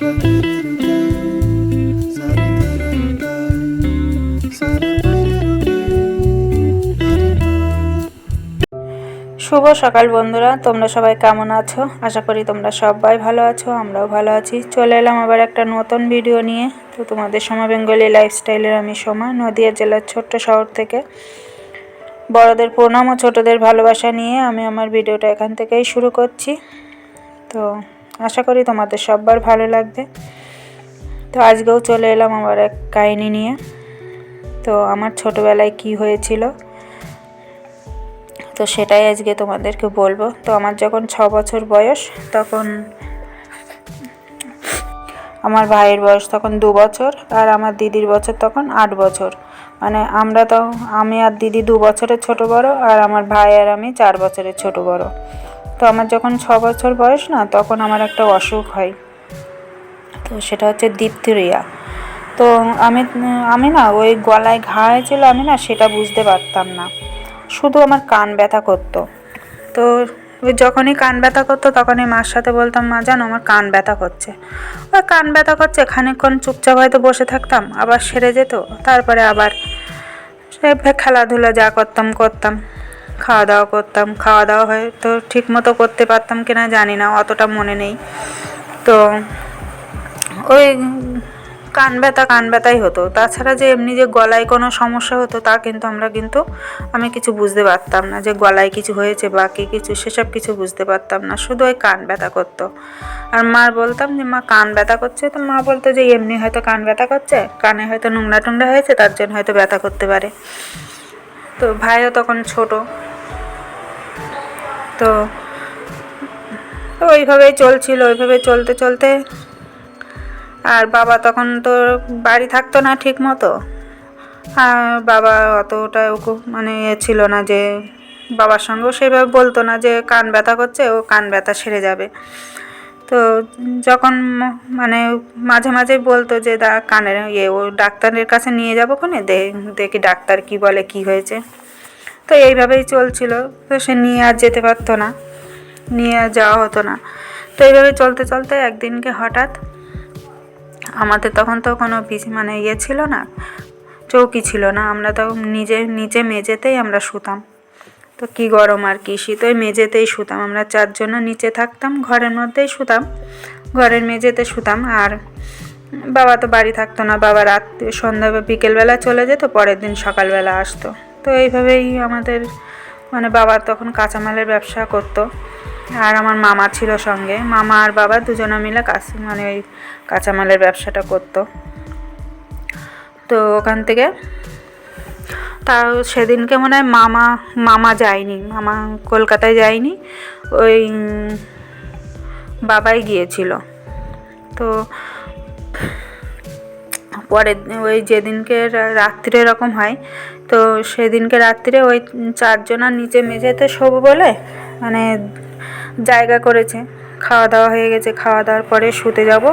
শুভ সকাল বন্ধুরা, তোমরা সবাই কেমন আছো? আশা করি তোমরা সবাই ভালো আছো, আমরাও ভালো আছি। চলে এলাম আবার একটা নতুন ভিডিও নিয়ে। তো তোমাদের সোমা বেঙ্গলি লাইফস্টাইলের আমি সোমা, নদিয়া জেলার ছোট্ট শহর থেকে। বড়দের প্রণাম ও ছোটদের ভালোবাসা নিয়ে আমি আমার ভিডিওটা এখান থেকেই শুরু করছি। তো আশা করি তোমাদের সবার ভালো লাগবে। তো আজকেও চলে এলাম আবার এক কাহিনী নিয়ে। তো আমার ছোটোবেলায় কি হয়েছিল তো সেটাই আজকে তোমাদেরকে বলবো। তো আমার যখন 6 বছর বয়স, তখন আমার ভাইয়ের বয়স তখন 2 বছর, আর আমার দিদির বছর তখন 8 বছর। মানে আমি আর দিদি 2 বছরের ছোট বড়, আর আমার ভাই আর আমি 4 বছরের ছোট বড়। তো আমার যখন 6 বছর বয়স না, তখন আমার একটা অসুখ হয়। তো সেটা হচ্ছে ডিপথেরিয়া। তো আমি না ওই গলায় ঘা হয়েছিল, আমি না সেটা বুঝতে পারতাম না, শুধু আমার কান ব্যথা করতো। তো ওই যখনই কান ব্যথা করতো তখনই মার সাথে বলতাম, মা জানো আমার কান ব্যথা করছে। ওই কান ব্যথা করছে, খানিকক্ষণ চুপচাপ হয়তো বসে থাকতাম, আবার সেরে যেত। তারপরে আবার খেলাধুলা যা করতাম, খাওয়া দাওয়া করতাম। খাওয়া দাওয়া হয়তো ঠিক মতো করতে পারতাম কিনা জানি না, অতটা মনে নেই। তো ওই কান ব্যথাই হতো। তাছাড়া যে এমনি যে গলায় কোনো সমস্যা হতো তা কিন্তু আমি কিছু বুঝতে পারতাম না, যে গলায় কিছু হয়েছে বা কিছু, সেসব কিছু বুঝতে পারতাম না, শুধু ওই কান ব্যথা করতো। আর মার বলতাম যে মা কান ব্যথা করছে, তো মা বলতো যে এমনি হয়তো কান ব্যথা করছে, কানে হয়তো নোংরা টোংরা হয়েছে, তার জন্য হয়তো ব্যথা করতে পারে। তো ভাইও তখন ছোট। তো ওইভাবেই চলছিল। ওইভাবে চলতে চলতে, আর বাবা তখন তো বাড়ি থাকতো না ঠিক মতো। আর বাবা অতটা মানে ছিল না, যে বাবার সঙ্গেও সেভাবে বলতো না যে কান ব্যথা করছে, ও কান ব্যথা সেরে যাবে। তো যখন মানে মাঝে মাঝে বলতো যে কানের ও ডাক্তারের কাছে নিয়ে যাবো, কোনে দেখি ডাক্তার কি বলে কি হয়েছে। তো এইভাবেই চলছিল। তো সে নিয়ে আর যেতে পারতো না, নিয়ে আর যাওয়া হতো না। তো এইভাবে চলতে চলতে একদিনকে হঠাৎ, আমাদের তখন তো কোনো মানে ছিল না, চৌকি ছিল না, আমরা তো নিচে মেঝেতেই আমরা শুতাম। তো কি গরম আর কি শীত, ওই মেঝেতেই শুতাম। আমরা 4 জন নিচে থাকতাম, ঘরের মধ্যেই শুতাম, ঘরের মেঝেতে শুতাম। আর বাবা তো বাড়ি থাকতো না, বাবা সন্ধ্যা বিকেলবেলা চলে যেত, পরের দিন সকালবেলা আসতো। তো এইভাবেই আমাদের মানে বাবা তখন কাঁচামালের ব্যবসা করতো, আর আমার মামা ছিল সঙ্গে। মামা আর বাবা দুজনে মিলে মানে ওই কাঁচামালের ব্যবসাটা করতো। তো ওখান থেকে তাও সেদিনকে মনে হয় মামা যায়নি, মামা কলকাতায় যায়নি, ওই বাবাই গিয়েছিল। তো পরের ওই যেদিনকে রাত্রে এরকম হয়, তো সেদিনকে রাত্রে ওই 4 জনার নিচে মেঝেতে শোবো বলে মানে জায়গা করেছে। খাওয়া দাওয়া হয়ে গেছে, খাওয়া দাওয়ার পরে শুতে যাব।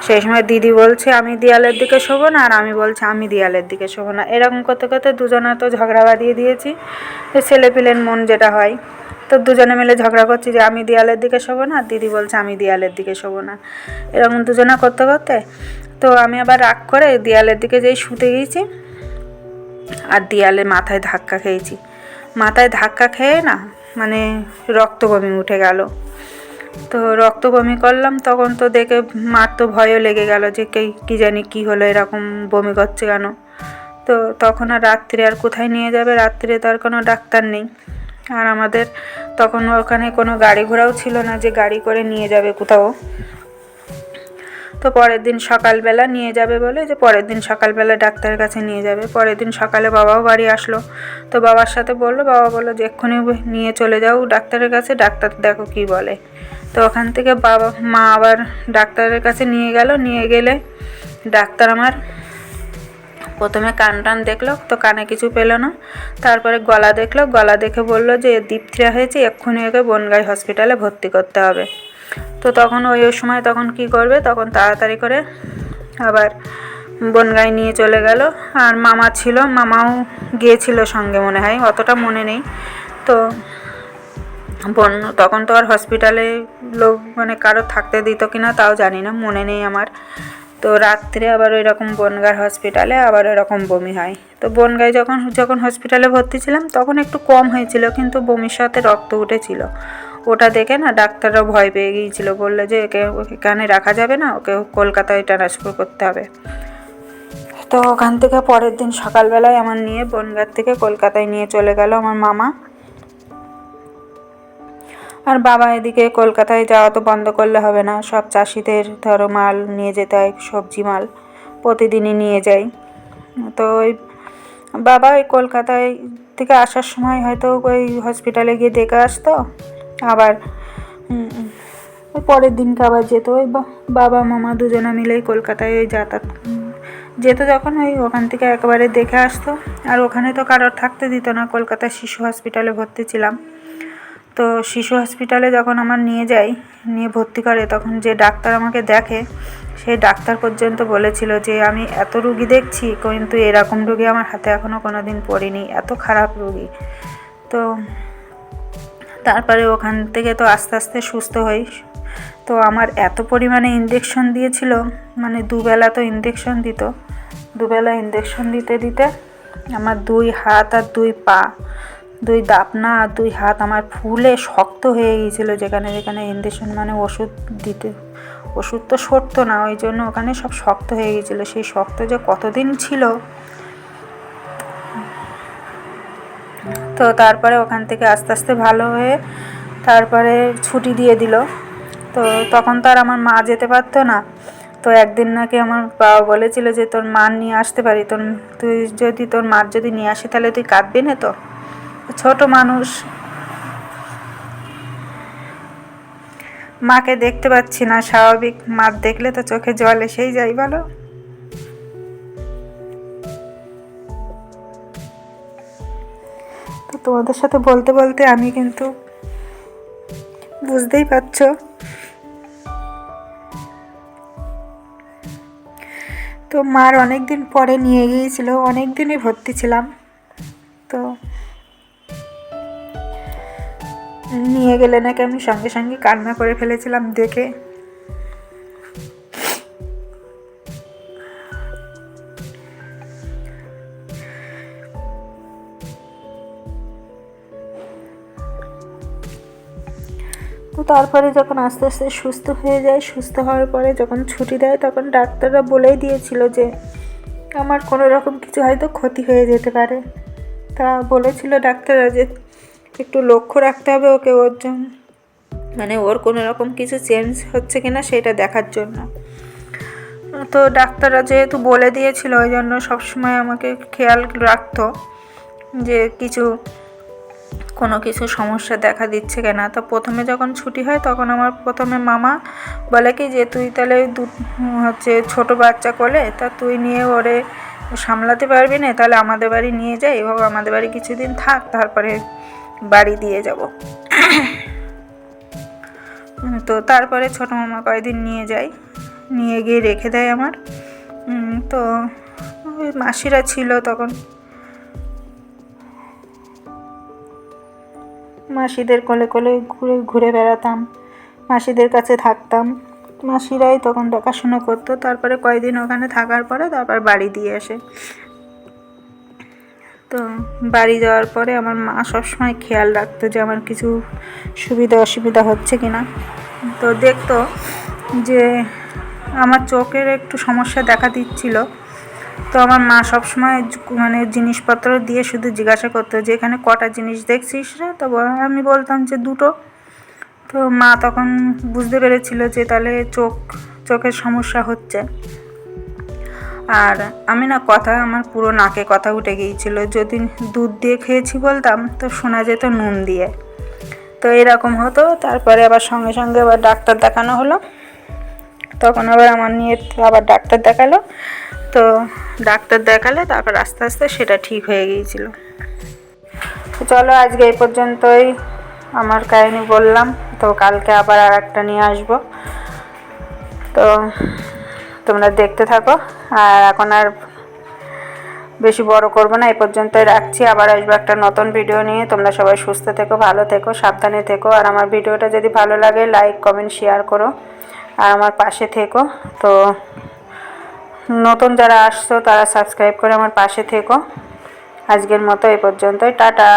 সেই সময় দিদি বলছে আমি দেয়ালের দিকে শোবো না, আর আমি বলছি আমি দেয়ালের দিকে শোবো না। এরকম করতে করতে দুজনে তো ঝগড়া বাঁধিয়ে দিয়েছি, ছেলেপিলের মন যেটা হয়। তো দুজনে মিলে ঝগড়া করছি যে আমি দেয়ালের দিকে শোবো না, আর দিদি বলছে আমি দেয়ালের দিকে শোবো না। এরকম দুজনে করতে করতে, তো আমি আবার রাগ করে দেয়ালের দিকে যেই শুতে গিয়েছি, আর দেয়ালে মাথায় ধাক্কা খেয়েছি। মাথায় ধাক্কা খেয়ে না মানে রক্ত বমি উঠে গেল। তো রক্ত বমি করলাম, তখন তো দেখে মার তো ভয়ও লেগে গেল যে কি জানি কি হলো, এরকম বমি করছে কেন। তো তখন আর রাত্রে আর কোথায় নিয়ে যাবে, রাত্রে তো আর কোনো ডাক্তার নেই, আর আমাদের তখন ওখানে কোনো গাড়ি ঘোড়াও ছিল না যে গাড়ি করে নিয়ে যাবে কোথাও। তো পরের দিন সকালবেলা নিয়ে যাবে বলে, যে পরের দিন সকালবেলা ডাক্তারের কাছে নিয়ে যাবে। পরের দিন সকালে বাবাও বাড়ি আসলো। তো বাবার সাথে বললো, বাবা বললো যে এক্ষুনি নিয়ে চলে যাও ডাক্তারের কাছে, ডাক্তার দেখো কি বলে। তো ওখান থেকে মা আবার ডাক্তারের কাছে নিয়ে গেল। নিয়ে গেলে ডাক্তার আমার প্রথমে কান টান দেখলো, তো কানে কিছু পেলো না। তারপরে গলা দেখলো, গলা দেখে বললো যে ডিপথেরিয়া হয়েছে, এক্ষুনি ওকে বনগাঁ হসপিটালে ভর্তি করতে হবে। তো তখন ওই সময় তখন কি করবে, তখন তাড়াতাড়ি করে আবার বনগাঁয় নিয়ে চলে গেল। আর মামা ছিল, মামাও গিয়েছিল সঙ্গে মনে হয়, অতটা মনে নেই। তো তখন তো আর হসপিটালে লোক মানে কারো থাকতে দিত কিনা তাও জানি না, মনে নেই আমার। তো রাত্রে আবার ওই রকম বনগাঁর হসপিটালে আবার ওরকম বমি হয়। তো বনগাঁয় যখন যখন হসপিটালে ভর্তি ছিলাম তখন একটু কম হয়েছিল, কিন্তু বমির সাথে রক্ত উঠেছিল। ওটা দেখে না ডাক্তাররা ভয় পেয়ে গিয়েছিল, বললো যে একে এখানে রাখা যাবে না, ওকে কলকাতায় ট্রান্সফার করতে হবে। তো ওখান থেকে পরের দিন সকালবেলায় আমার নিয়ে বনগাঁ থেকে কলকাতায় নিয়ে চলে গেল আমার মামা। আর বাবা এদিকে কলকাতায় যাওয়া তো বন্ধ করলে হবে না, সব চাষিদের ধরো মাল নিয়ে যেতে হয়, সবজি মাল প্রতিদিনই নিয়ে যাই। তো ওই বাবা ওই কলকাতায় থেকে আসার সময় হয়তো ওই হসপিটালে গিয়ে দেখে আসতো, আবার ওই পরের দিনকে আবার যেত। ওই বাবা মামা দুজনে মিলেই কলকাতায় ওই যাতায়াত যেত, যখন ওই ওখান থেকে একবারে দেখে আসতো। আর ওখানে তো কারোর থাকতে দিত না, কলকাতায় শিশু হসপিটালে ভর্তি ছিলাম। তো শিশু হসপিটালে যখন আমার নিয়ে ভর্তি করে, তখন যে ডাক্তার আমাকে দেখে সেই ডাক্তার পর্যন্ত বলেছিল যে আমি এত রুগী দেখছি, কিন্তু এরকম রুগী আমার হাতে এখনও কোনো দিন পড়িনি, এত খারাপ রুগী। তো তারপরে ওখান থেকে তো আস্তে আস্তে সুস্থ হই। তো আমার এত পরিমাণে ইঞ্জেকশন দিয়েছিল, মানে দুবেলা তো ইঞ্জেকশন দিত, দুবেলা ইঞ্জেকশন দিতে দিতে আমার 2 হাত আর 2 পা, 2 দাপনা আর 2 হাত আমার ফুলে শক্ত হয়ে গিয়েছিলো। যেখানে যেখানে ইঞ্জেকশন মানে ওষুধ দিতে, ওষুধ তো সরতো না, ওই জন্য ওখানে সব শক্ত হয়ে গিয়েছিলো। সেই শক্ত যে কতদিন ছিল। তো তারপরে ওখান থেকে আস্তে আস্তে ভালো হয়ে তারপরে ছুটি দিয়ে দিল। তো তখন তো আর আমার মা যেতে পারতো না। তো একদিন নাকি আমার বাবা বলেছিল যে তোর মা নিয়ে আসতে পারি, তোর মার যদি নিয়ে আসে তাহলে তুই কাঁদবি না তো, ছোট মানুষ, মাকে দেখতে পাচ্ছি না, স্বাভাবিক মার দেখলে তো চোখে জল এসেই যাই বলো। তো তোমাদের সাথে বলতে বলতে আমি কিন্তু বুঝতেই পারছো তো মার অনেক দিন পরে নিয়ে গিয়েছিল, অনেক দিনই ভর্তি ছিলাম। তো নিয়ে গেলে নাকি আমি সঙ্গে সঙ্গে কান্না করে ফেলেছিলাম দেখে। তো তারপরে যখন আস্তে আস্তে সুস্থ হয়ে যায়, সুস্থ হওয়ার পরে যখন ছুটি দেয়, তখন ডাক্তাররা বলেই দিয়েছিল যে আমার কোনো রকম কিছু হয়তো ক্ষতি হয়ে যেতে পারে। তা বলেছিল ডাক্তাররা যে একটু লক্ষ্য রাখতে হবে ওকে, ওর জন্য মানে ওর কোনো রকম কিছু চেঞ্জ হচ্ছে কিনা সেটা দেখার জন্য। তো ডাক্তাররা যেহেতু বলে দিয়েছিল, ওই জন্য সবসময় আমাকে খেয়াল রাখতো যে কোনো কিছু সমস্যা দেখা দিচ্ছে কিনা। তো প্রথমে যখন ছুটি হয় তখন আমার প্রথমে মামা বলে কি যে তুই তাহলে ছোটো বাচ্চা কোলে, তা তুই নিয়ে ওরে সামলাতে পারবি না, তাহলে আমাদের বাড়ি নিয়ে যাই, এভাবে আমাদের বাড়ি কিছুদিন থাক, তারপরে বাড়ি দিয়ে যাব। তো তারপরে ছোটো মামা কয়েকদিন নিয়ে গিয়ে রেখে দেয় আমার। তো ওই মাসিরা ছিল তখন, মাসিদের কোলে কোলে ঘুরে বেড়াতাম, মাসিদের কাছে থাকতাম, মাসিরাই তখন দেখাশুনো করতো। তারপরে কয়েকদিন ওখানে থাকার পরে তারপর বাড়ি দিয়ে আসে। তো বাড়ি যাওয়ার পরে আমার মা সবসময় খেয়াল রাখতো যে আমার কিছু সুবিধা অসুবিধা হচ্ছে কিনা। তো দেখতো যে আমার চোখের একটু সমস্যা দেখা দিচ্ছিল। তো আমার মা সবসময় মানে জিনিসপত্র দিয়ে শুধু জিজ্ঞাসা করতো যে এখানে কটা জিনিস দেখছিস রে, তো আমি বলতাম যে 2টো। তো মা তখন বুঝতে পেরেছিল যে তাহলে চোখের সমস্যা হচ্ছে। আর আমি না আমার পুরো নাকে কথা উঠে গিয়েছিল, যদি দুধ দিয়ে খেয়েছি বলতাম তো শোনা যেত নুন দিয়ে। তো এরকম হতো। তারপরে আবার সঙ্গে সঙ্গে আবার ডাক্তার দেখানো হলো, তখন আবার আমার নিয়ে আবার ডাক্তার দেখালো। তো ডাক্তার দেখালে তারপর আস্তে আস্তে সেটা ঠিক হয়ে গিয়েছিল। তো চলো আজকে এই পর্যন্তই আমার কাহিনী বললাম। তো কালকে আবার আর একটা নিয়ে আসবো, তো তোমরা দেখতে থাকো। আর এখন আর বেশি বড় করব না, এই পর্যন্তই রাখছি। আবার আসবো একটা নতুন ভিডিও নিয়ে। তোমরা সবাই সুস্থ থেকো, ভালো থেকো, সাবধানে থেকো। আর আমার ভিডিওটা যদি ভালো লাগে লাইক কমেন্ট শেয়ার করো আর আমার পাশে থেকো। তো নতুন যারা আসছো তারা সাবস্ক্রাইব করে আমার পাশে থেকো। আজকের মতো এই পর্যন্তই, টাটা।